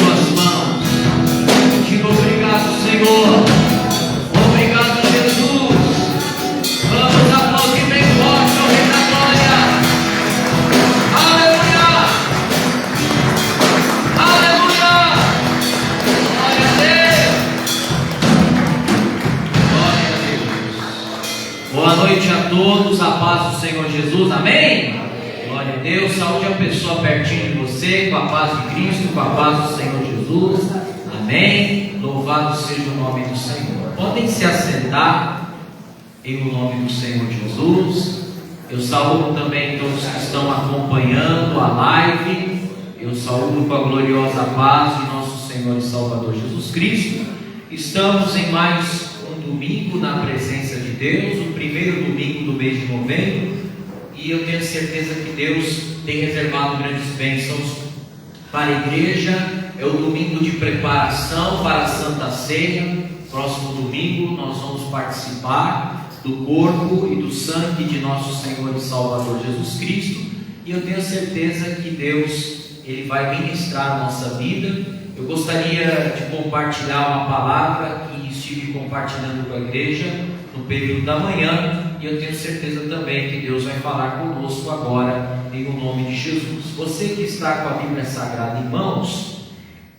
suas mãos. Diga obrigado, Senhor. Obrigado, Jesus. Vamos aplaudir bem forte ao Rei da Glória. Aleluia! Aleluia! Glória a Deus! Glória a Deus! Boa noite a todos, a paz do Senhor Jesus, amém? Glória a Deus, saúde a pessoa pertinho de você, com a paz de Cristo, com a paz do Senhor Jesus, amém? Louvado seja o nome do Senhor. Podem se assentar em nome do Senhor Jesus. Eu saúdo também todos que estão acompanhando a live. Eu saúdo com a gloriosa paz de nosso Senhor e Salvador Jesus Cristo. Estamos em mais um domingo na presença de Deus, o primeiro domingo do mês de novembro. E eu tenho certeza que Deus tem reservado grandes bênçãos para a igreja. É o domingo de preparação para a Santa Ceia. Próximo domingo nós vamos participar do corpo e do sangue de nosso Senhor e Salvador Jesus Cristo. E eu tenho certeza que Deus Ele vai ministrar a nossa vida. Eu gostaria de compartilhar uma palavra que estive compartilhando com a igreja no período da manhã. E eu tenho certeza também que Deus vai falar conosco agora, em nome de Jesus. Você que está com a Bíblia Sagrada em mãos,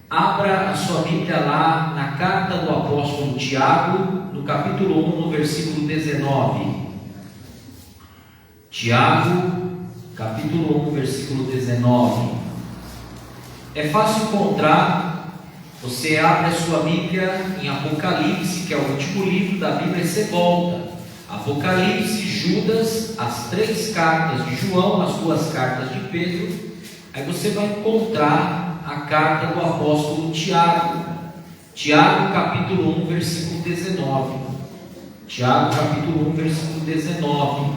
abra a sua Bíblia lá na carta do apóstolo Tiago, no capítulo 1, no versículo 19. Tiago, capítulo 1, versículo 19. É fácil encontrar. Você abre a sua Bíblia em Apocalipse, que é o último livro da Bíblia, e você volta. Apocalipse, Judas, as 3 cartas de João, as 2 cartas de Pedro. Aí você vai encontrar a carta do apóstolo Tiago. Tiago capítulo 1, versículo 19. Tiago capítulo 1, versículo 19.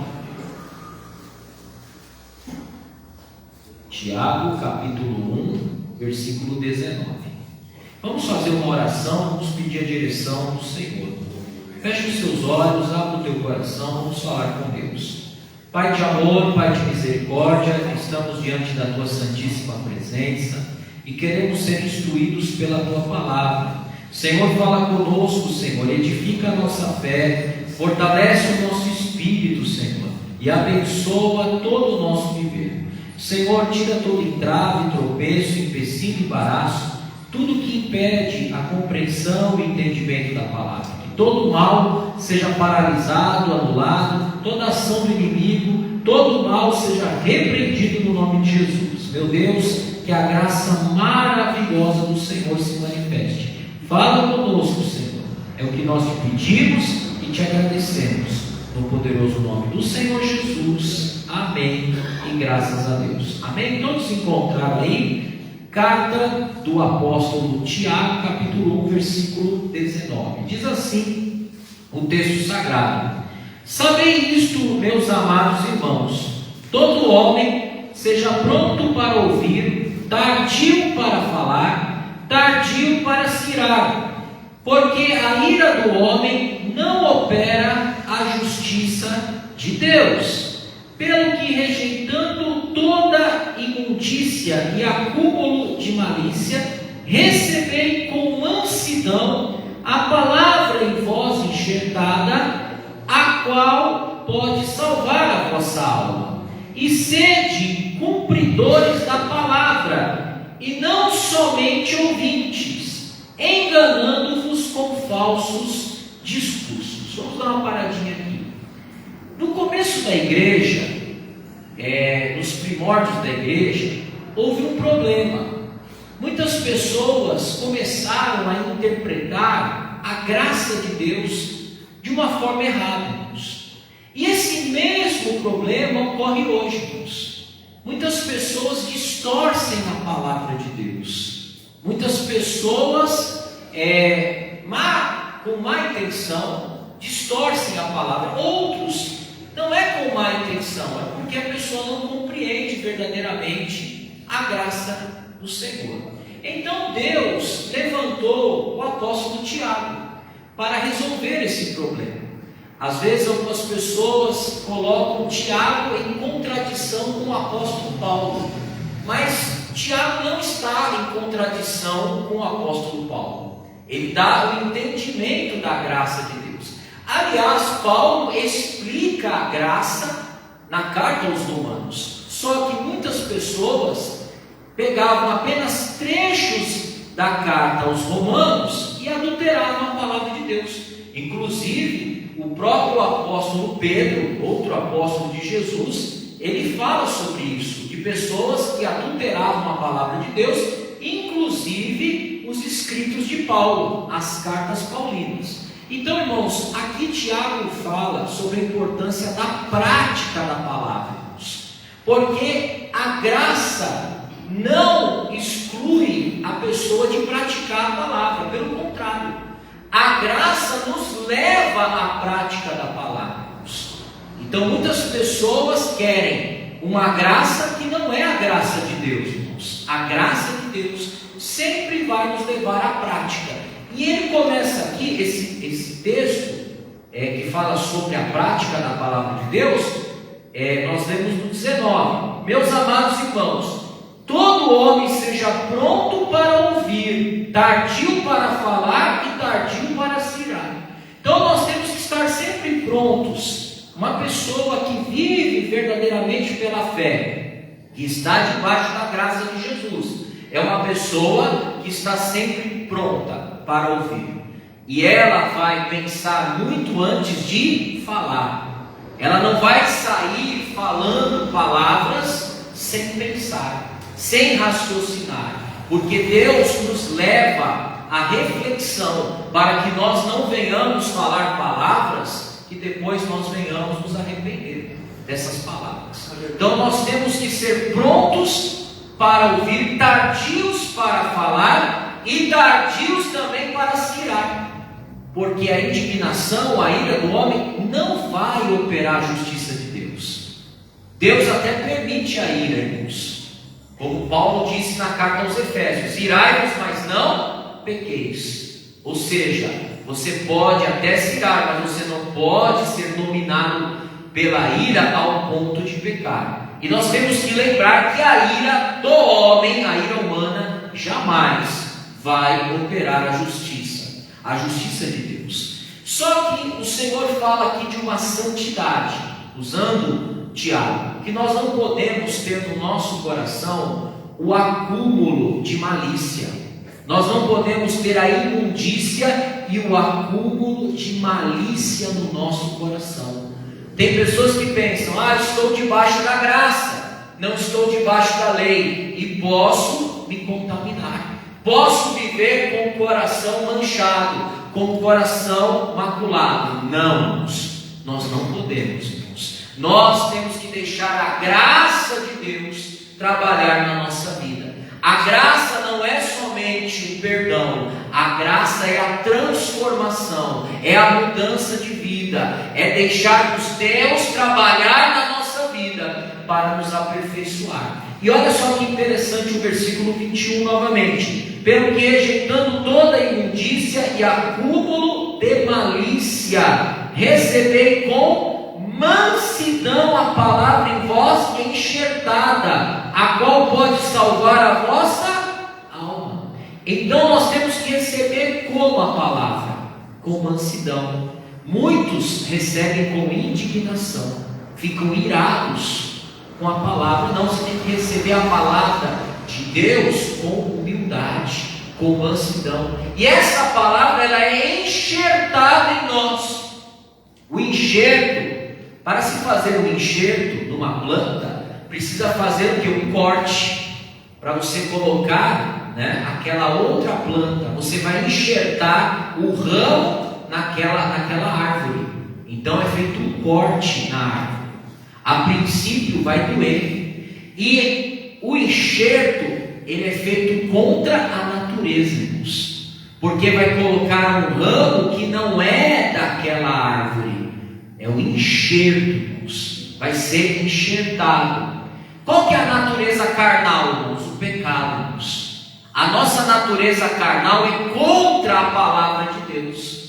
Tiago capítulo 1, versículo 19. Vamos fazer uma oração, vamos pedir a direção do Senhor. Feche os seus olhos, abra o teu coração, vamos falar com Deus. Pai de amor, Pai de misericórdia, estamos diante da tua santíssima presença e queremos ser instruídos pela tua palavra. Senhor, fala conosco, Senhor, edifica a nossa fé, fortalece o nosso espírito, Senhor, e abençoa todo o nosso viver. Senhor, tira todo entrave, tropeço, empecilho e embaraço, tudo que impede a compreensão e entendimento da palavra. Todo mal seja paralisado, anulado, toda ação do inimigo, todo mal seja repreendido no nome de Jesus. Meu Deus, que a graça maravilhosa do Senhor se manifeste. Fala conosco, Senhor. É o que nós te pedimos e te agradecemos. No poderoso nome do Senhor Jesus. Amém. E graças a Deus. Amém. Todos se encontraram aí? Carta do apóstolo Tiago, capítulo 1, versículo 19. Diz assim o texto sagrado: Sabei isto, meus amados irmãos, todo homem seja pronto para ouvir, tardio para falar, tardio para se irar, porque a ira do homem não opera a justiça de Deus. Pelo que, rejeitando toda imundícia e acúmulo de malícia, recebei com mansidão a palavra em vós enxertada, a qual pode salvar a vossa alma. E sede cumpridores da palavra, e não somente ouvintes, enganando-vos com falsos discursos. Vamos dar uma paradinha aqui. No começo da igreja, nos primórdios da igreja, houve um problema. Muitas pessoas começaram a interpretar a graça de Deus de uma forma errada, irmãos. E esse mesmo problema ocorre hoje, irmãos. Muitas pessoas distorcem a palavra de Deus. Muitas pessoas, com má intenção, distorcem a palavra. Outros não é com má intenção, é porque a pessoa não compreende verdadeiramente a graça do Senhor. Então Deus levantou o apóstolo Tiago para resolver esse problema. Às vezes algumas pessoas colocam Tiago em contradição com o apóstolo Paulo, mas Tiago não está em contradição com o apóstolo Paulo. Ele dá o entendimento da graça de Deus. Aliás, Paulo explica a graça na carta aos Romanos. Só que muitas pessoas pegavam apenas trechos da carta aos Romanos e adulteravam a palavra de Deus. Inclusive, o próprio apóstolo Pedro, outro apóstolo de Jesus, ele fala sobre isso, de pessoas que adulteravam a palavra de Deus, inclusive os escritos de Paulo, as cartas paulinas. Então, irmãos, aqui Tiago fala sobre a importância da prática da palavra, irmãos, porque a graça não exclui a pessoa de praticar a palavra, pelo contrário, a graça nos leva à prática da palavra. Então muitas pessoas querem uma graça que não é a graça de Deus, irmãos. A graça de Deus sempre vai nos levar à prática. E ele começa aqui, esse texto que fala sobre a prática da palavra de Deus, nós lemos no 19: meus amados irmãos, todo homem seja pronto para ouvir, tardio para falar e tardio para se irar. Então nós temos que estar sempre prontos. Uma pessoa que vive verdadeiramente pela fé, que está debaixo da graça de Jesus, é uma pessoa que está sempre pronta para ouvir. E ela vai pensar muito antes de falar. Ela não vai sair falando palavras sem pensar, sem raciocinar, porque Deus nos leva à reflexão, para que nós não venhamos falar palavras que depois nós venhamos nos arrepender dessas palavras. Então nós temos que ser prontos para ouvir, tardios para falar e tardios também para se irar, porque a indignação, a ira do homem não vai operar a justiça de Deus. Deus até permite a ira, irmãos, como Paulo disse na carta aos Efésios: irai-vos, mas não pequeis. Ou seja, você pode até se irar, mas você não pode ser dominado pela ira ao ponto de pecar. E nós temos que lembrar que a ira do homem, a ira humana, jamais vai operar a justiça de Deus. Só que o Senhor fala aqui de uma santidade, usando Tiago, que nós não podemos ter no nosso coração o acúmulo de malícia. Nós não podemos ter a imundícia e o acúmulo de malícia no nosso coração. Tem pessoas que pensam: estou debaixo da graça, não estou debaixo da lei, e posso me contaminar, posso viver com o coração manchado, com o coração maculado. Não, nós não podemos, irmãos. Nós temos que deixar a graça de Deus trabalhar na nossa vida. A graça não é somente o perdão, a graça é a transformação, é a mudança de vida, é deixarmos Deus trabalhar na nossa vida para nos aperfeiçoar. E olha só que interessante o versículo 21 novamente: pelo que, rejeitando toda imundícia e acúmulo de malícia, recebei com mansidão a palavra em vós enxertada, a qual pode salvar a vossa alma. Então nós temos que receber como a palavra? Com mansidão. Muitos recebem com indignação, ficam irados com a palavra. Não, você tem que receber a palavra de Deus com humildade, com mansidão. E essa palavra, ela é enxertada em nós. O enxerto, para se fazer um enxerto numa planta, precisa fazer o que? Um corte, para você colocar, aquela outra planta. Você vai enxertar o ramo naquela árvore. Então é feito um corte na árvore. A princípio vai doer. E o enxerto, ele é feito contra a natureza, irmãos, porque vai colocar um ramo que não é daquela árvore. É o enxerto, irmãos. Vai ser enxertado. Qual que é a natureza carnal, irmãos? O pecado, irmãos. A nossa natureza carnal é contra a palavra de Deus.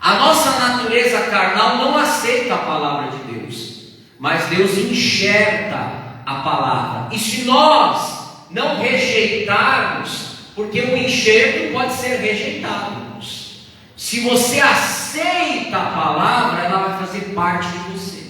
A nossa natureza carnal não aceita a palavra de Deus, mas Deus enxerta a palavra. E se nós não rejeitarmos, porque o enxerto pode ser rejeitado, irmãos. Se você aceita a palavra, ela vai fazer parte de você,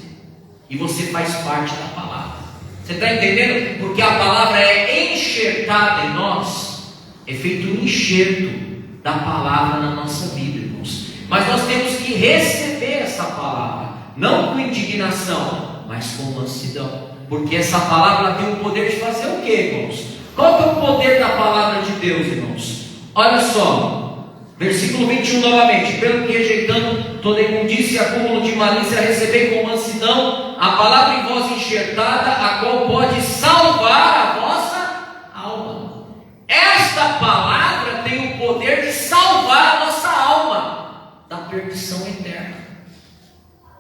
e você faz parte da palavra. Você está entendendo? Porque a palavra é enxertada em nós, é feito um enxerto da palavra na nossa vida, irmãos. Mas nós temos que receber essa palavra, não com indignação, mas com mansidão, porque essa palavra tem o poder de fazer o quê, irmãos? Qual que é o poder da palavra de Deus, irmãos? Olha só, versículo 21 novamente: pelo que rejeitando toda imundícia e acúmulo de malícia, recebei com mansidão a palavra em vós enxertada, a qual pode salvar a vossa alma. Esta palavra tem o poder de salvar a nossa alma da perdição eterna.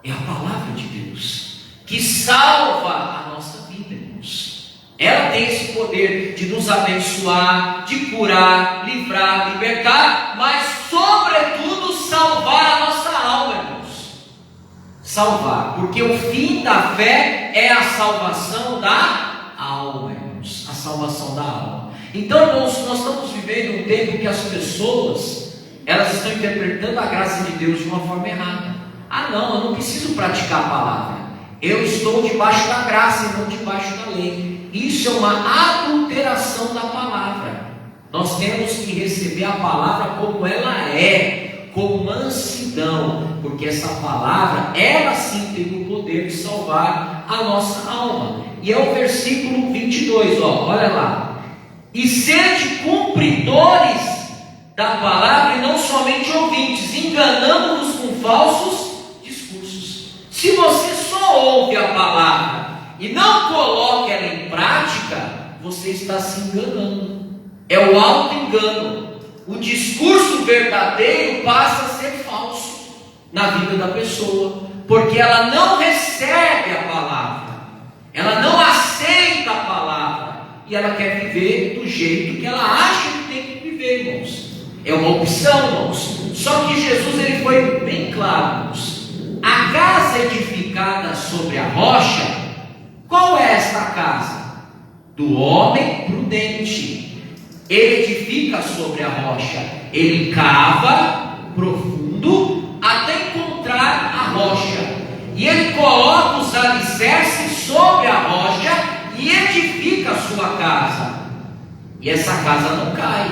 É a palavra de Deus que salva a nossa vida, irmãos. Ela tem esse poder de nos abençoar, de curar, livrar, libertar, mas sobretudo salvar a nossa alma, irmãos. Salvar, porque o fim da fé é a salvação da alma, irmãos. A salvação da alma. Então, irmãos, nós estamos vivendo um tempo que as pessoas, elas estão interpretando a graça de Deus de uma forma errada. Ah não, eu não preciso praticar a palavra, eu estou debaixo da graça e não debaixo da lei. Isso é uma adulteração da palavra. Nós temos que receber a palavra como ela é, com mansidão, porque essa palavra, ela sim tem o poder de salvar a nossa alma. E é o versículo 22, olha lá: e sede cumpridores da palavra e não somente ouvintes, enganando-vos com falsos discursos. Se você só ouve a palavra e não coloca ela em prática, você está se enganando. É o auto-engano. O discurso verdadeiro passa a ser falso na vida da pessoa, porque ela não recebe a palavra, ela não aceita a palavra, e ela quer viver do jeito que ela acha que tem que viver, irmãos. É uma opção, irmãos. Só que Jesus, ele foi bem claro, irmãos. A casa edificada sobre a rocha, qual é esta casa? Do homem prudente. Ele edifica sobre a rocha, ele cava profundo até encontrar a rocha, e ele coloca os alicerces sobre a rocha e edifica a sua casa, e essa casa não cai.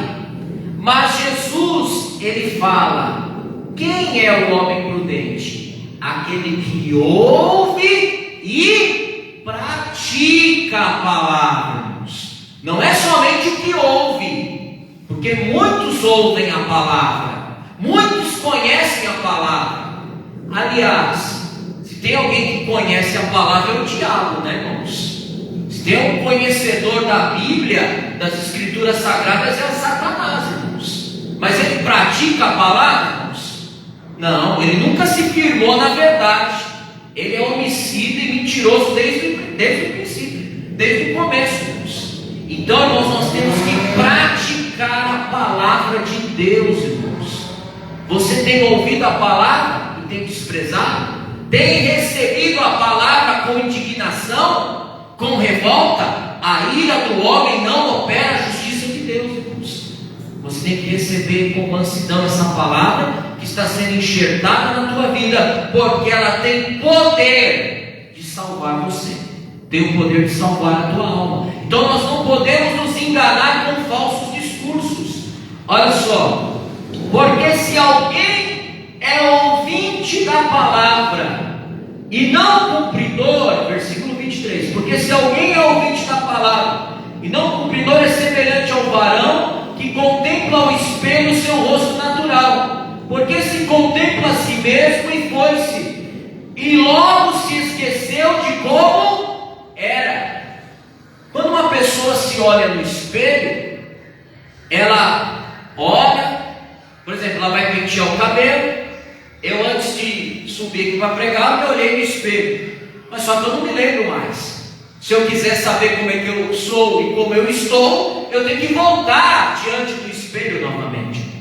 Mas Jesus, ele fala: quem é o homem prudente? Aquele que ouve e pratica a palavra. Não é somente o que ouve, porque muitos ouvem a palavra, muitos conhecem a palavra. Aliás, se tem alguém que conhece a palavra, é o diabo, né, irmãos? Se tem um conhecedor da Bíblia, das Escrituras Sagradas, é o Satanás, irmãos. Mas ele pratica a palavra, irmãos? Não, ele nunca se firmou na verdade. Ele é homicida e mentiroso desde o princípio, desde o começo, irmãos. Então, irmãos, nós temos que praticar a palavra de Deus, irmãos. Você tem ouvido a palavra e tem desprezado? Tem recebido a palavra com indignação, com revolta? A ira do homem não opera a justiça de Deus, irmãos. Você tem que receber com mansidão essa palavra que está sendo enxertada na tua vida, porque ela tem poder de salvar você, tem o poder de salvar a tua alma. Então nós não podemos nos enganar com falsos discursos. Olha só: porque se alguém é ouvinte da palavra e não cumpridor, versículo 23, porque se alguém é ouvinte da palavra e não cumpridor, é semelhante ao varão que contempla ao espelho o seu rosto natural, porque se contempla a si mesmo e foi-se, e logo se esqueceu de como era. Quando uma pessoa se olha no espelho, ela olha, por exemplo, ela vai pentear o cabelo. Eu, antes de subir aqui para pregar, eu olhei no espelho, mas só que eu não me lembro mais. Se eu quiser saber como é que eu sou e como eu estou, eu tenho que voltar diante do espelho novamente.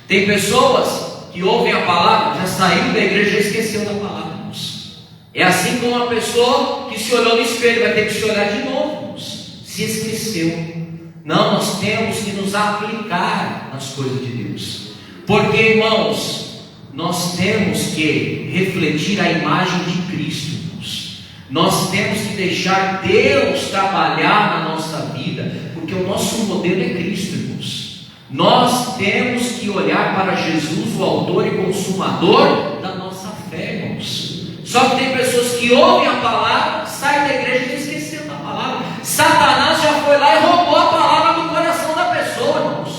Tem pessoas que ouvem a palavra, já saiu da igreja, já esqueceu da palavra. É assim como uma pessoa que se olhou no espelho vai ter que se olhar de novo, se esqueceu. Não, nós temos que nos aplicar nas coisas de Deus. Porque, irmãos, nós temos que refletir a imagem de Cristo, irmãos. Nós temos que deixar Deus trabalhar na nossa vida, porque o nosso modelo é Cristo, irmãos. Nós temos que olhar para Jesus, o autor e consumador da nossa fé, irmãos. Só que tem pessoas que ouvem a palavra, saem da igreja e esqueceram da palavra. Satanás já foi lá e roubou a palavra do coração da pessoa, irmãos.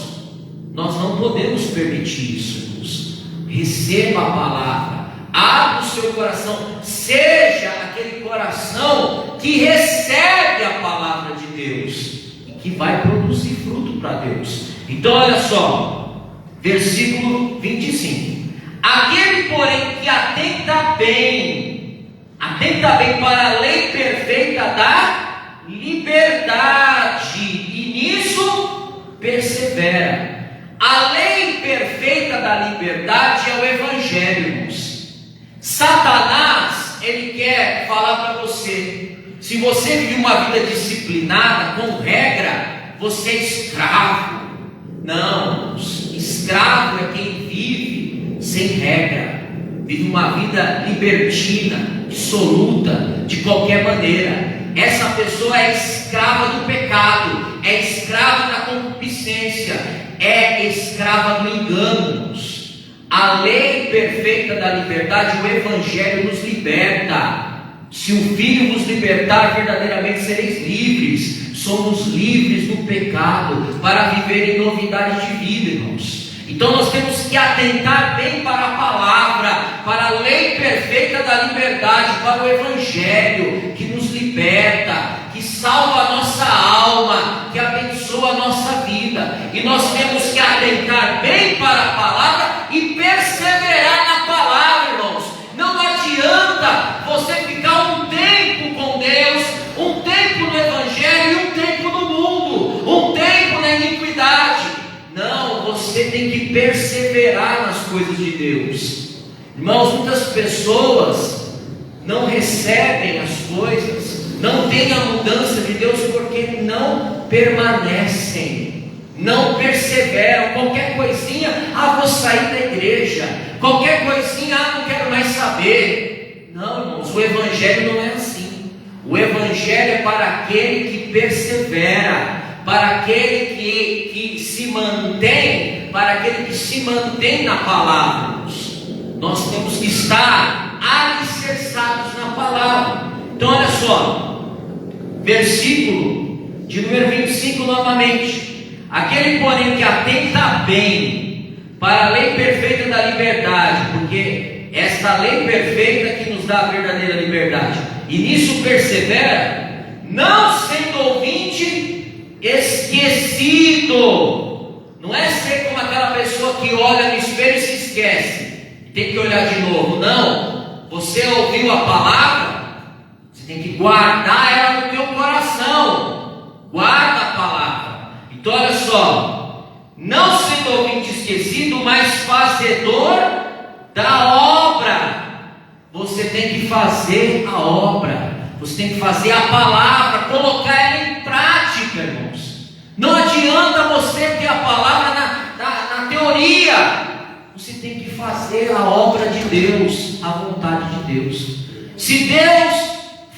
Nós não podemos permitir isso, irmãos. Receba a palavra, abra o seu coração, seja aquele coração que recebe a palavra de Deus e que vai produzir fruto para Deus. Então olha só, versículo 25: aquele porém que atenta bem para a lei perfeita da liberdade, e nisso persevera. A lei perfeita da liberdade é o Evangelho, irmãos. Satanás, ele quer falar para você: se você vive uma vida disciplinada, com regra, você é escravo. Não, escravo é quem vive sem regra, vive uma vida libertina, dissoluta, de qualquer maneira. Essa pessoa é escrava do pecado, é escrava da concupiscência, é escrava do engano. A lei perfeita da liberdade, o Evangelho nos liberta. Se o Filho vos libertar, verdadeiramente sereis livres. Somos livres do pecado para viver em novidade de vida, irmãos. Então nós temos que atentar bem para a palavra, para a lei perfeita da liberdade, para o Evangelho que nos liberta, que salva a nossa alma, que abençoa a nossa vida. E nós temos que atentar bem para a palavra e perseverar na palavra, irmãos. Não adianta você ficar um tempo com Deus, um tempo no Evangelho e um tempo no mundo, um tempo na iniquidade. Não, você tem que perseverar nas coisas de Deus. Irmãos, muitas pessoas não recebem as coisas, não têm a mudança de Deus porque não permanecem, não perseveram. Qualquer coisinha, vou sair da igreja. Qualquer coisinha, não quero mais saber. Não, irmãos, o Evangelho não é assim. O Evangelho é para aquele que persevera, para aquele que se mantém, para aquele que se mantém na palavra. Nós temos que estar alicerçados na palavra. Então olha só, versículo de número 25 novamente: aquele porém que atenta bem para a lei perfeita da liberdade, porque esta lei perfeita que nos dá a verdadeira liberdade, e nisso persevera, não sendo ouvinte esquecido. Não é ser como aquela pessoa que olha no espelho e se esquece, tem que olhar de novo. Não, você ouviu a palavra, você tem que guardar ela no teu coração. Guarda a palavra. Então olha só, não sendo ouvinte esquecido, mas fazedor da obra. Você tem que fazer a obra, você tem que fazer a palavra, colocar ela em prática, irmãos. Não adianta você ter a palavra na teoria, você tem que fazer a obra de Deus, a vontade de Deus. Se Deus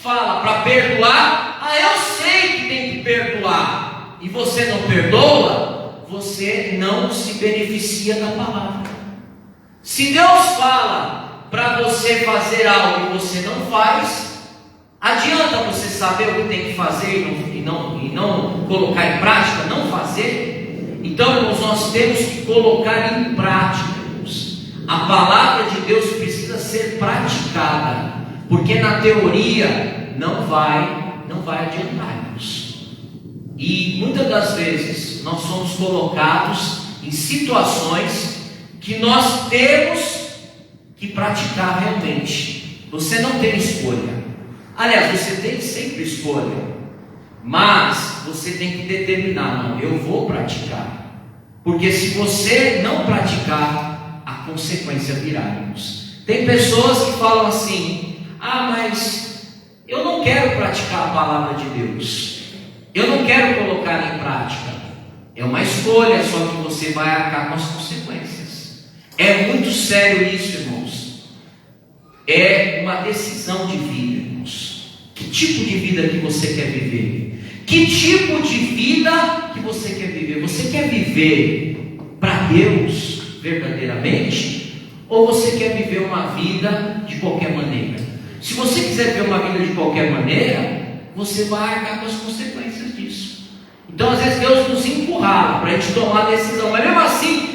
fala para perdoar, eu sei que tem que perdoar, e você não perdoa, você não se beneficia da palavra. Se Deus fala para você fazer algo e você não faz, adianta você saber o que tem que fazer e não colocar em prática, não fazer? Então, irmãos, nós temos que colocar em prática, irmãos. A palavra de Deus precisa ser praticada, porque na teoria não vai adiantar, irmãos. E muitas das vezes nós somos colocados em situações que nós temos que praticar realmente. Você não tem escolha. Aliás, você tem sempre escolha, mas você tem que determinar: não, eu vou praticar. Porque se você não praticar, a consequência virá, irmãos. Tem pessoas que falam assim: mas eu não quero praticar a palavra de Deus, Eu não quero colocar em prática. É uma escolha, só que você vai arcar com as consequências. É muito sério isso, irmãos. É uma decisão de vida, irmãos. Que tipo de vida que você quer viver? Que tipo de vida que você quer viver? Você quer viver para Deus verdadeiramente? Ou você quer viver uma vida de qualquer maneira? Se você quiser viver uma vida de qualquer maneira, você vai arcar com as consequências disso. Então às vezes Deus nos encurrala para a gente tomar a decisão, mas mesmo assim,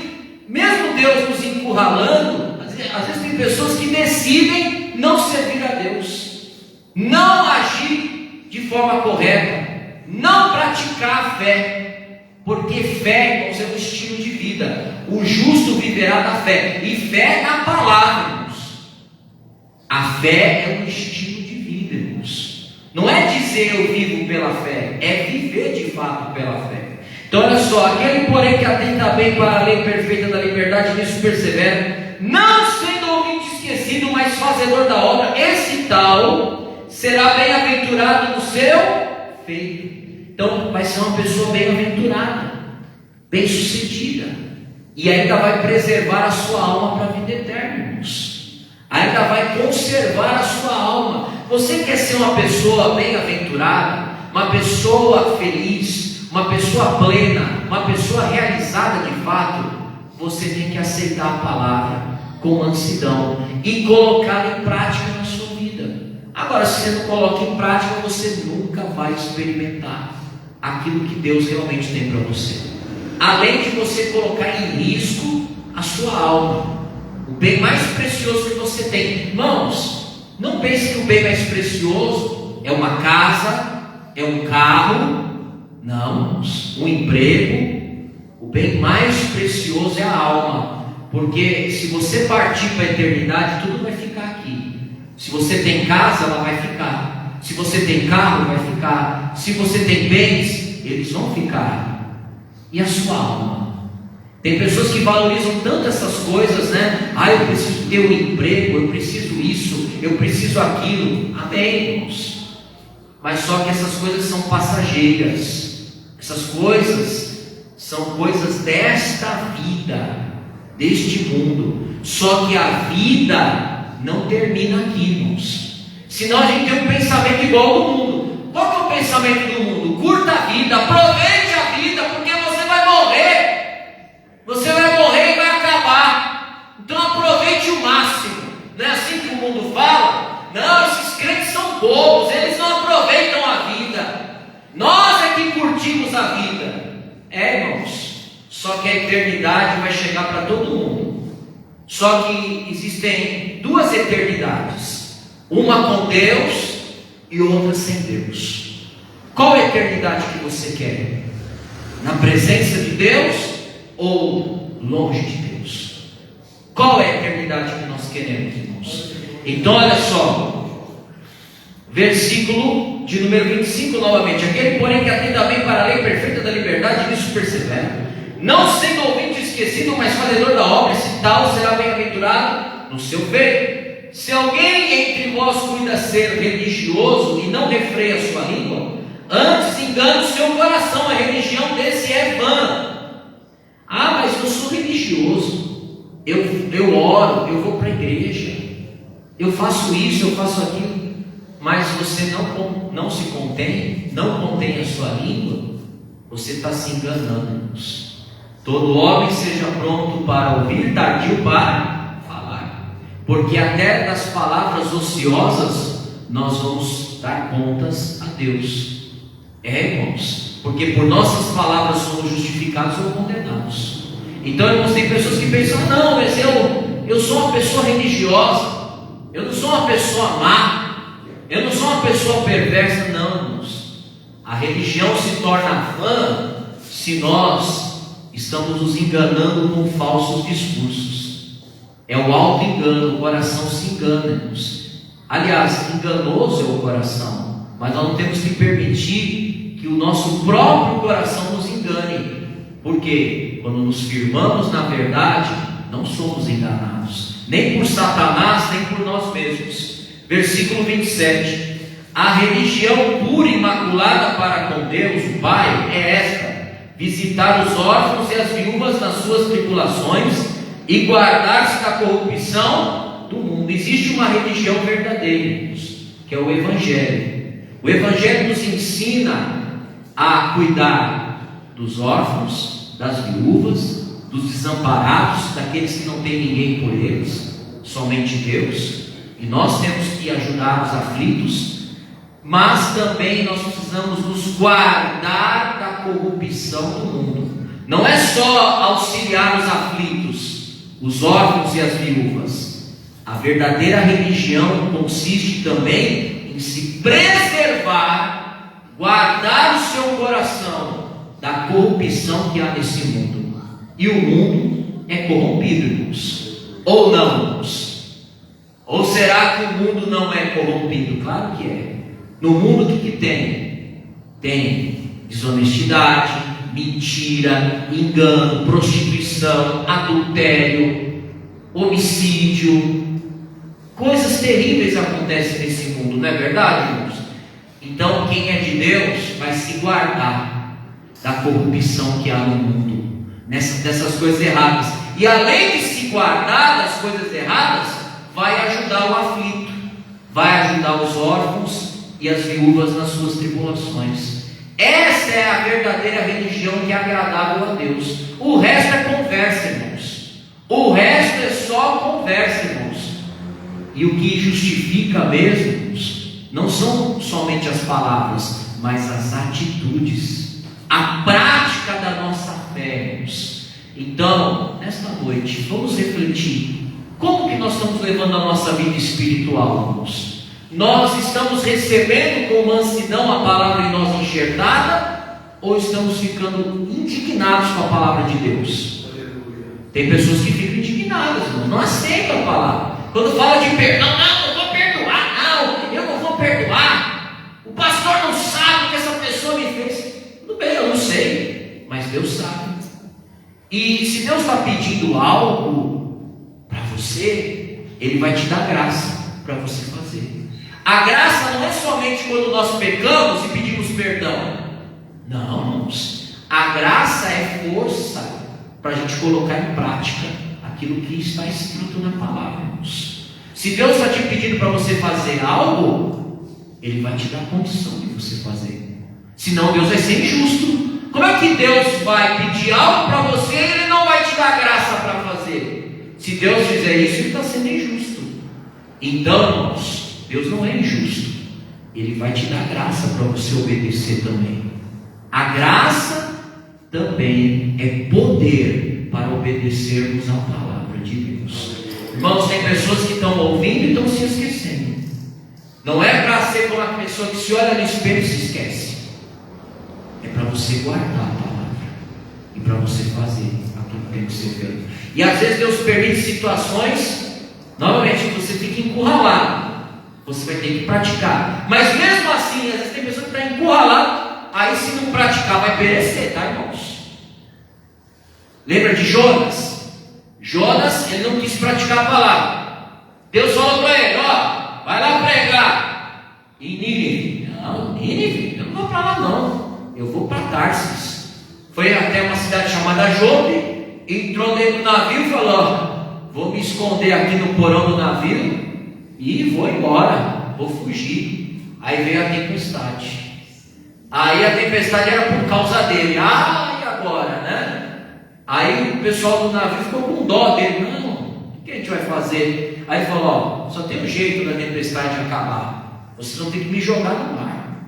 mesmo Deus nos encurralando, às vezes tem pessoas que decidem não servir a Deus, não agir de forma correta, não praticar a fé, porque fé, irmãos, é um estilo de vida. O justo viverá da fé, e fé na palavra, irmãos. A fé é um estilo de vida, irmãos. Não é dizer eu vivo pela fé, é viver de fato pela fé. Então olha só, aquele porém que atenta bem para a lei perfeita da liberdade, nisso persevera, não sendo ouvinte esquecido, mas fazedor da obra, esse tal será bem-aventurado no seu feito. Então vai ser uma pessoa bem-aventurada, bem-sucedida, e ainda vai preservar a sua alma para a vida eterna, irmãos. Ainda vai conservar a sua alma. Você quer ser uma pessoa bem-aventurada, uma pessoa feliz, uma pessoa plena, uma pessoa realizada de fato? Você tem que aceitar a palavra com mansidão e colocá-la em prática na sua vida. Agora, se você não coloca em prática, você nunca vai experimentar aquilo que Deus realmente tem para você. Além de você colocar em risco a sua alma, o bem mais precioso que você tem. Irmãos, não pense que o bem mais precioso é uma casa, é um carro. Não, um emprego. O bem mais precioso é a alma, porque se você partir para a eternidade, tudo vai ficar aqui. Se você tem casa, ela vai ficar. Se você tem carro, vai ficar. Se você tem bens, eles vão ficar. E a sua alma? Tem pessoas que valorizam tanto essas coisas, né? Eu preciso ter um emprego, eu preciso isso, eu preciso aquilo. Amém, irmãos? Mas só que essas coisas são passageiras. Essas coisas são coisas desta vida, deste mundo. Só que a vida não termina aqui, irmãos. Senão a gente tem um pensamento igual ao do mundo. Qual que é o pensamento do mundo? Curta a vida, aproveite a vida, porque você vai morrer. Você vai morrer e vai acabar. Então aproveite o máximo. Não é assim que o mundo fala? Não, esses crentes são bobos, eles não aproveitam a vida. Nós é que curtimos a vida. Irmãos, só que a eternidade vai chegar para todo mundo. Só que existem duas eternidades, uma com Deus e outra sem Deus. Qual é a eternidade que você quer? Na presença de Deus ou longe de Deus? Qual é a eternidade que nós queremos, irmãos? Então olha só, versículo de número 25 novamente: aquele porém que atenta bem para a lei perfeita da liberdade, nisso persevera, não sendo ouvinte esquecido, mas fazedor da obra, esse tal será bem-aventurado no seu feito. Se alguém entre vós cuida ser religioso e não refreia a sua língua, antes engana o seu coração, a religião desse é vã. Mas eu sou religioso, eu oro, eu vou para a igreja, eu faço isso, eu faço aquilo, mas você não se contém, não contém a sua língua, você está se enganando, irmãos. Todo homem seja pronto para ouvir, tardio para falar, porque até das palavras ociosas nós vamos dar contas a Deus. Irmãos, porque por nossas palavras somos justificados ou condenados. Então, irmãos, tem pessoas que pensam: não, mas eu sou uma pessoa religiosa, eu não sou uma pessoa má, eu não sou uma pessoa perversa. Não, irmãos, a religião se torna vã se nós estamos nos enganando com falsos discursos. É o auto-engano, o coração se engana, irmãos. Aliás, enganoso é o coração, mas nós não temos que permitir que o nosso próprio coração nos engane, porque quando nos firmamos na verdade, não somos enganados, nem por Satanás, nem por nós mesmos. Versículo 27: A religião pura e imaculada para com Deus, o Pai, é esta: visitar os órfãos e as viúvas nas suas tribulações e guardar-se da corrupção do mundo. Existe uma religião verdadeira, que é o Evangelho. O Evangelho nos ensina a cuidar dos órfãos, das viúvas, dos desamparados, daqueles que não têm ninguém por eles, somente Deus. E nós temos que ajudar os aflitos, mas também nós precisamos nos guardar da corrupção do mundo. Não é só auxiliar os aflitos, os órfãos e as viúvas. A verdadeira religião consiste também em se preservar, guardar o seu coração da corrupção que há nesse mundo. E o mundo é corrompido, irmãos, ou não, irmãos? Ou será que o mundo não é corrompido? Claro que é. No mundo o que tem? Tem desonestidade, mentira, engano, prostituição, adultério, homicídio. Coisas terríveis acontecem nesse mundo, não é verdade, irmãos? Então quem é de Deus vai se guardar da corrupção que há no mundo, dessas coisas erradas. E além de se guardar das coisas erradas, vai ajudar o aflito, vai ajudar os órfãos e as viúvas nas suas tribulações. Essa é a verdadeira religião que é agradável a Deus. O resto é conversa, irmãos. O resto é só conversa, irmãos. E o que justifica mesmo, irmãos, não são somente as palavras, mas as atitudes, a prática da nossa fé, irmãos. Então, nesta noite, vamos refletir como que nós estamos levando a nossa vida espiritual, irmãos. Nós estamos recebendo com mansidão a palavra em nós enxertada, ou estamos ficando indignados com a palavra de Deus? Tem pessoas que ficam indignadas, irmãos, não aceitam a palavra. Quando fala de perdão, não, eu vou perdoar, não, eu não vou perdoar. O pastor não sabe o que essa pessoa me fez. Tudo bem, eu não sei, mas Deus sabe. E se Deus está pedindo algo para você, Ele vai te dar graça para você fazer. A graça não é somente quando nós pecamos e pedimos perdão. Não, irmãos. A graça é força para a gente colocar em prática aquilo que está escrito na palavra, irmãos. Se Deus está te pedindo para você fazer algo, Ele vai te dar condição de você fazer. Senão Deus vai ser injusto. Como é que Deus vai pedir algo para você e Ele não vai te dar graça para fazer? Se Deus fizer isso, Ele está sendo injusto. Então, irmãos, Deus não é injusto. Ele vai te dar graça para você obedecer também. A graça também é poder para obedecermos à palavra de Deus. Irmãos, tem pessoas que estão ouvindo e estão se esquecendo. Não é para ser como a pessoa que se olha no espelho e se esquece. É para você guardar a palavra e para você fazer aquilo que tem que ser feito. E às vezes Deus permite situações, novamente, que você fica encurralado. Você vai ter que praticar. Mas mesmo assim, às vezes tem pessoa que está encurralada. Aí se não praticar vai perecer, tá, irmãos? Lembra de Jonas? Jonas, ele não quis praticar a palavra. Deus falou para ele, ó, vai lá pregar em Nínive. Não, Nínive, eu não vou para lá não. Eu vou para Tarsis. Foi até uma cidade chamada Jope. Entrou dentro do navio e falou, ó, vou me esconder aqui no porão do navio e vou embora, vou fugir. Aí veio a tempestade. Aí a tempestade era por causa dele. Ah, e agora, né? Aí o pessoal do navio ficou com dó dele. Não, o que a gente vai fazer? Aí falou, ó, só tem um jeito da tempestade acabar. Vocês vão ter que me jogar no mar.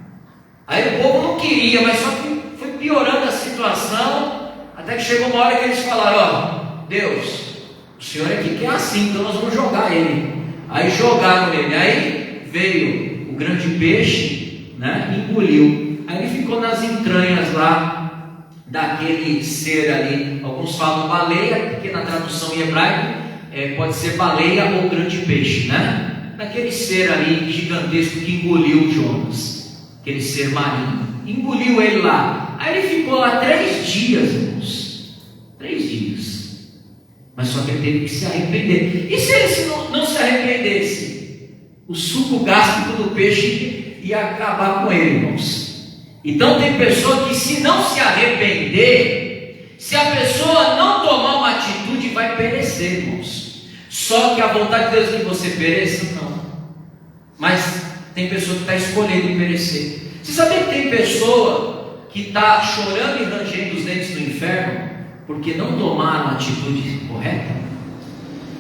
Aí o povo não queria, mas só que foi piorando a situação, até que chegou uma hora que eles falaram, ó, Deus, o Senhor é que quer assim, então nós vamos jogar ele. Aí jogaram ele, aí veio o grande peixe, né, e engoliu. Aí ele ficou nas entranhas lá daquele ser ali. Alguns falam baleia, porque na tradução em hebraico pode ser baleia ou grande peixe, né? Daquele ser ali gigantesco que engoliu Jonas, aquele ser marinho, engoliu ele lá. Aí ele ficou lá 3 dias, irmãos, 3 dias. Mas só que ele teve que se arrepender. E se ele não se arrependesse? O suco gástrico do peixe e acabar com ele, irmãos. Então tem pessoa que, se não se arrepender, se a pessoa não tomar uma atitude, vai perecer, irmãos. Só que a vontade de Deus é que você pereça, não. Mas tem pessoa que está escolhendo perecer. Você sabia que tem pessoa que está chorando e rangendo os dentes no inferno porque não tomaram a atitude correta?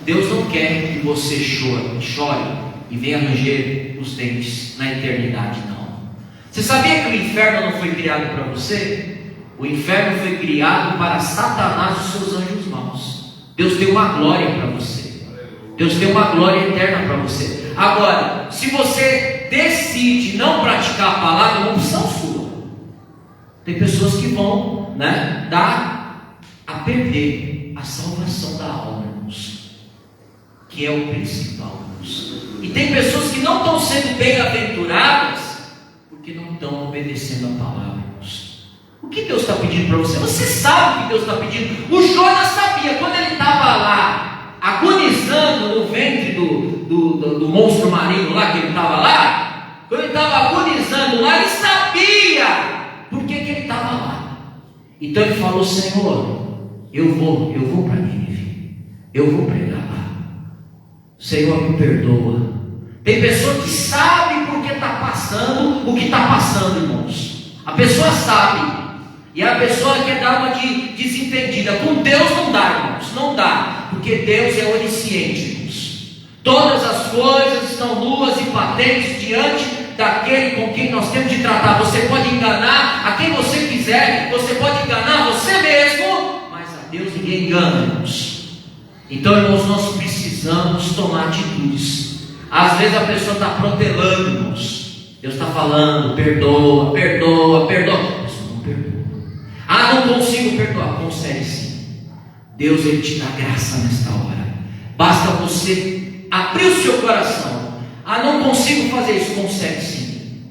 Deus não quer que você chore e venha ranger os dentes na eternidade, não. Você sabia que o inferno não foi criado para você? O inferno foi criado para Satanás e os seus anjos maus. Deus deu uma glória para você. Deus deu uma glória eterna para você. Agora, se você decide não praticar a palavra, é uma opção sua. Tem pessoas que vão, dar a perder a salvação da alma, irmãos, que é o principal, irmãos. E tem pessoas que não estão sendo bem-aventuradas porque não estão obedecendo a palavra, irmãos. O que Deus está pedindo para você? Você sabe o que Deus está pedindo. O Jonas sabia, quando ele estava lá agonizando no ventre do monstro marinho lá, que ele estava lá, quando ele estava agonizando lá, ele sabia por que ele estava lá. Então ele falou: Senhor, eu vou para Nínive, eu vou pregar lá. Senhor, me perdoa. Tem pessoa que sabe porque está passando o que está passando, irmãos. A pessoa sabe, e a pessoa quer dar uma de desentendida. Com Deus não dá, irmãos, não dá, porque Deus é onisciente, irmãos. Todas as coisas estão nuas e patentes diante daquele com quem nós temos de tratar. Você pode enganar a quem você quiser, você pode enganar você mesmo, mas a Deus ninguém engana, irmãos. Então, irmãos, nós precisamos tomar atitudes. Às vezes a pessoa está protelando, irmãos. Deus está falando: perdoa, perdoa, perdoa. A pessoa não perdoa. Ah, não consigo perdoar. Consegue sim. Deus, Ele te dá graça nesta hora. Basta você abrir o seu coração. Ah, não consigo fazer isso. Consegue sim.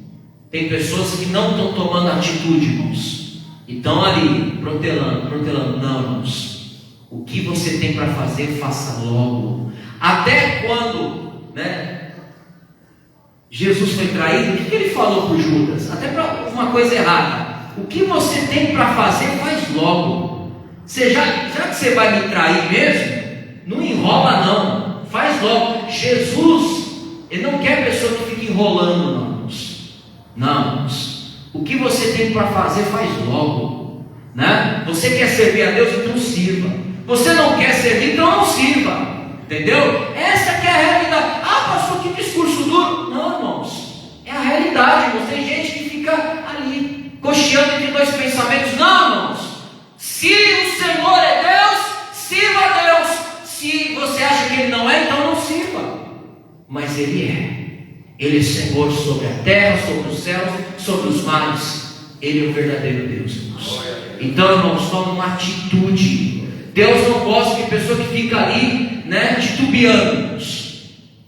Tem pessoas que não estão tomando atitude, irmãos, e estão ali protelando. Não, irmãos, o que você tem para fazer, faça logo. Até quando, Jesus foi traído, o que ele falou para Judas? Até para uma coisa errada: o que você tem para fazer, faz logo. Já que você vai me trair mesmo, não enrola não, faz logo. Jesus, Ele não quer pessoa que fique enrolando, não, irmãos. Não, irmãos. O que você tem para fazer, faz logo, Você quer servir a Deus, então sirva. Você não quer servir, então não sirva. Entendeu? Essa que é a realidade. Ah, pastor, que discurso duro. Não, irmãos, é a realidade, irmãos. Tem gente que fica ali cocheando entre dois pensamentos. Não, irmãos, se o Senhor é Deus, sirva a Deus. Se você acha que Ele não é, então não sirva. Mas Ele é. Ele é Senhor sobre a terra, sobre os céus, sobre os mares. Ele é o verdadeiro Deus, irmãos. Então, irmãos, toma uma atitude. Deus não gosta de pessoa que fica ali, titubeando.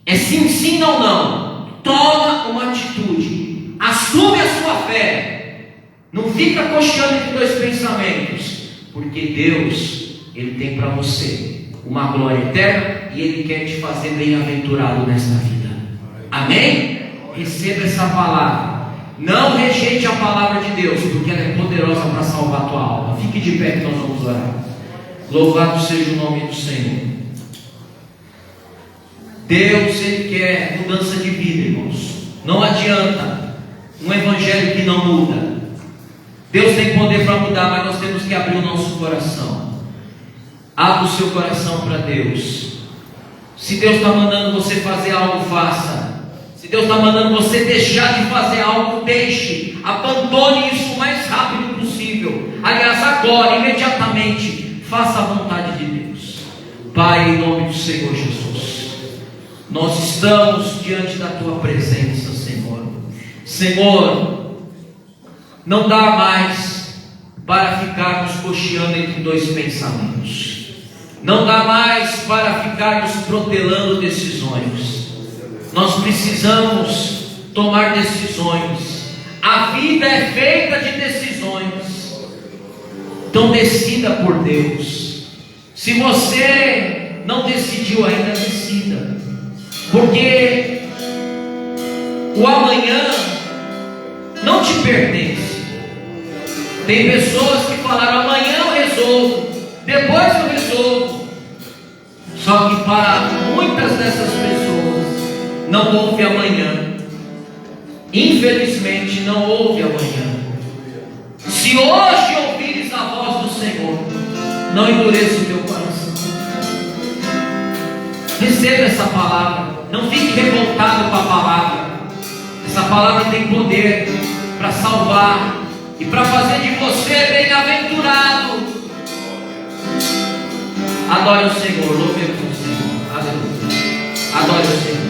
É sim, sim, não, não. Toma uma atitude. Assume a sua fé. Não fica cocheando entre dois pensamentos. Porque Deus, Ele tem para você uma glória eterna e Ele quer te fazer bem-aventurado nesta vida. Amém? Receba essa palavra. Não rejeite a palavra de Deus, porque ela é poderosa para salvar a tua alma. Fique de pé que nós vamos orar. Louvado seja o nome do Senhor. Deus, Ele quer mudança de vida, irmãos. Não adianta um evangelho que não muda. Deus tem poder para mudar, mas nós temos que abrir o nosso coração. Abra o seu coração para Deus. Se Deus está mandando você fazer algo, faça. Se Deus está mandando você deixar de fazer algo, deixe. Abandone isso o mais rápido possível. Aliás, agora, imediatamente. Faça a vontade de Deus. Pai, em nome do Senhor Jesus, nós estamos diante da Tua presença, Senhor. Senhor, não dá mais para ficarmos cocheando entre dois pensamentos. Não dá mais para ficarmos protelando decisões. Nós precisamos tomar decisões. A vida é feita de decisões. Então decida por Deus. Se você não decidiu ainda, decida. Porque o amanhã não te pertence. Tem pessoas que falaram: amanhã eu resolvo, depois eu resolvo. Só que para muitas dessas pessoas não houve amanhã. Infelizmente não houve amanhã. Se hoje ouvires a voz do Senhor, não endureça o teu coração. Receba essa palavra. Não fique revoltado com a palavra. Essa palavra tem poder para salvar e para fazer de você bem-aventurado. Adore o Senhor, louve o Senhor. Aleluia. Adore o Senhor.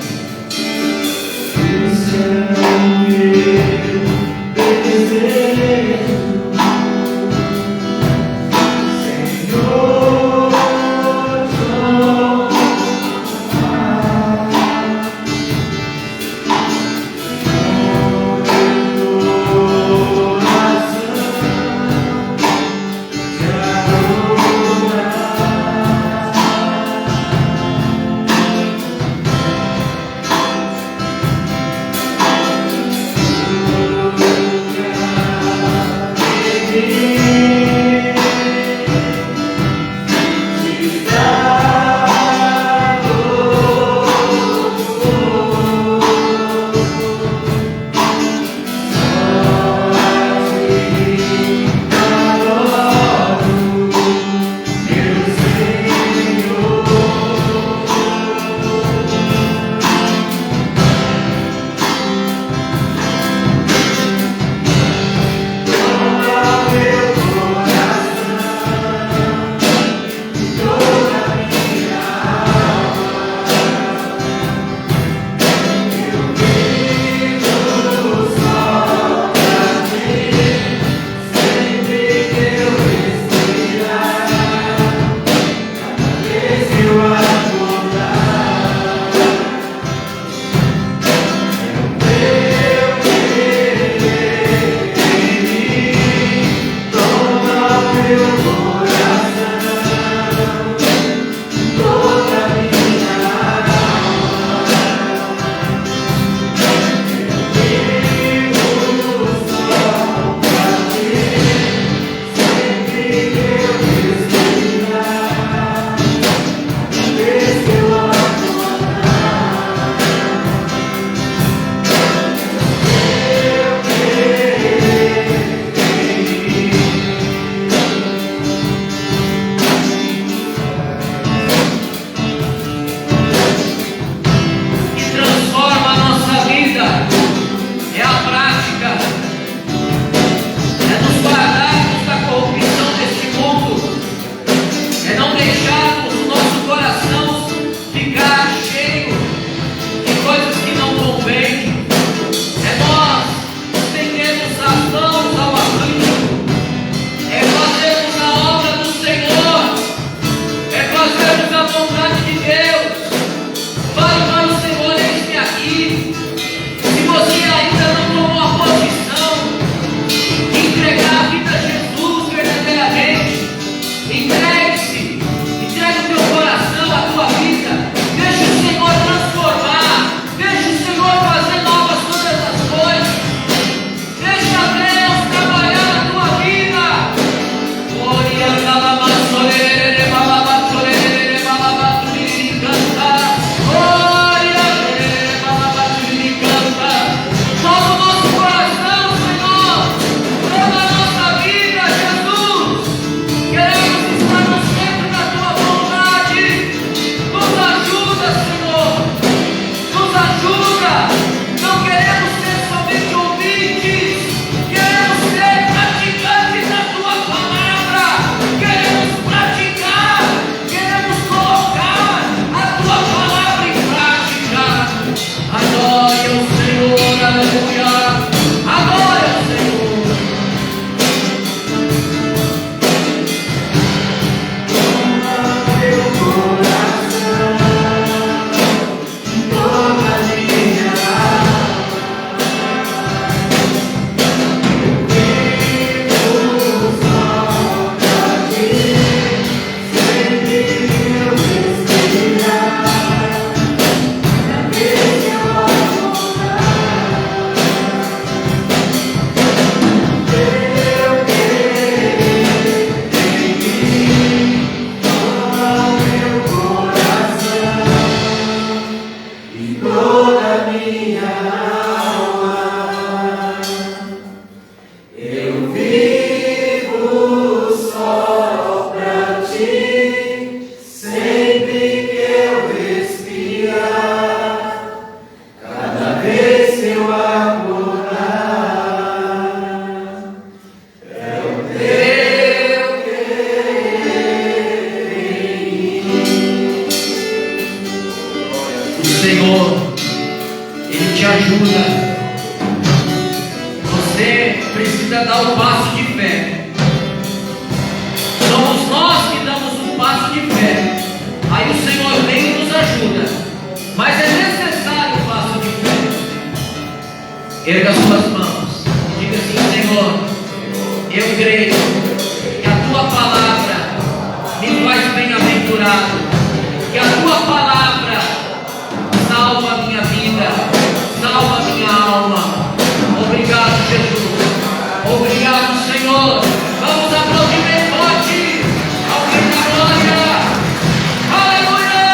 Senhor, Ele te ajuda. Você precisa dar o passo de fé. Somos nós que damos um passo de fé. Aí o Senhor vem e nos ajuda. Mas é necessário o passo de fé. Erga as suas mãos. Diga assim: Senhor, eu creio que a Tua palavra me faz bem-aventurado. Que a Tua palavra salva a minha vida, salva a minha alma. Obrigado, Jesus. Obrigado, Senhor. Vamos aplaudir bem forte ao Rei da Glória. Aleluia!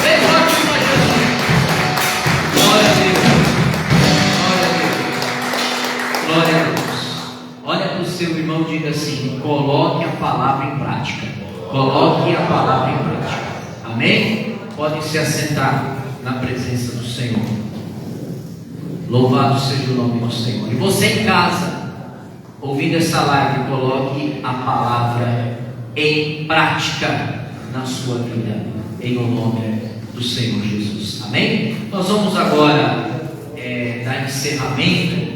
Bem forte para Jesus. Glória a Deus. Glória a Deus. Glória a Deus. Olha para o seu irmão e diga assim: coloque a palavra em prática. Coloque a palavra em prática. Amém? Podem se assentar na presença do Senhor. Louvado seja o nome do Senhor. E você em casa, ouvindo essa live, coloque a palavra em prática na sua vida, em nome do Senhor Jesus. Amém? Nós vamos agora dar encerramento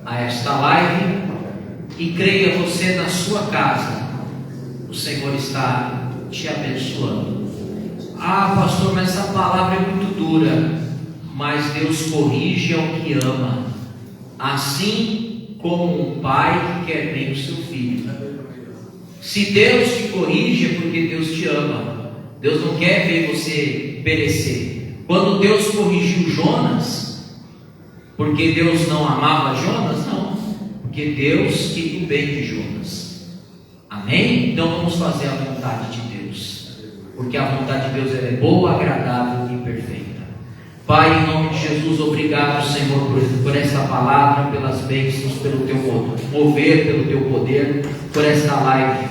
a esta live. E creia você na sua casa, o Senhor está te abençoando. Ah, pastor, mas essa palavra é muito dura. Mas Deus corrige ao que ama, assim como um pai que quer bem o seu filho. Se Deus te corrige é porque Deus te ama. Deus não quer ver você perecer. Quando Deus corrigiu Jonas, porque Deus não amava Jonas? Não, porque Deus queria o bem de Jonas. Amém? Então vamos fazer a vontade de Deus, porque a vontade de Deus é boa, agradável e perfeita. Pai, em nome de Jesus, obrigado, Senhor, por esta palavra, pelas bênçãos, pelo teu mover, pelo teu poder, por esta live.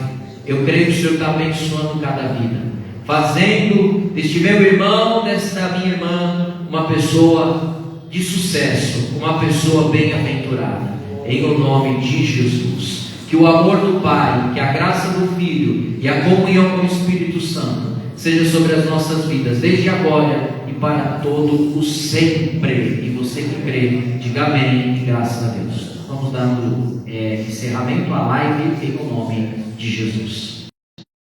Eu creio que o Senhor está abençoando cada vida, fazendo deste meu irmão, desta minha irmã, uma pessoa de sucesso, uma pessoa bem-aventurada, em o nome de Jesus. Que o amor do Pai, que a graça do Filho e a comunhão com o Espírito Santo seja sobre as nossas vidas, desde agora e para todo o sempre. E você que crê, diga amém e graças a Deus. Vamos dando encerramento à live em nome de Jesus.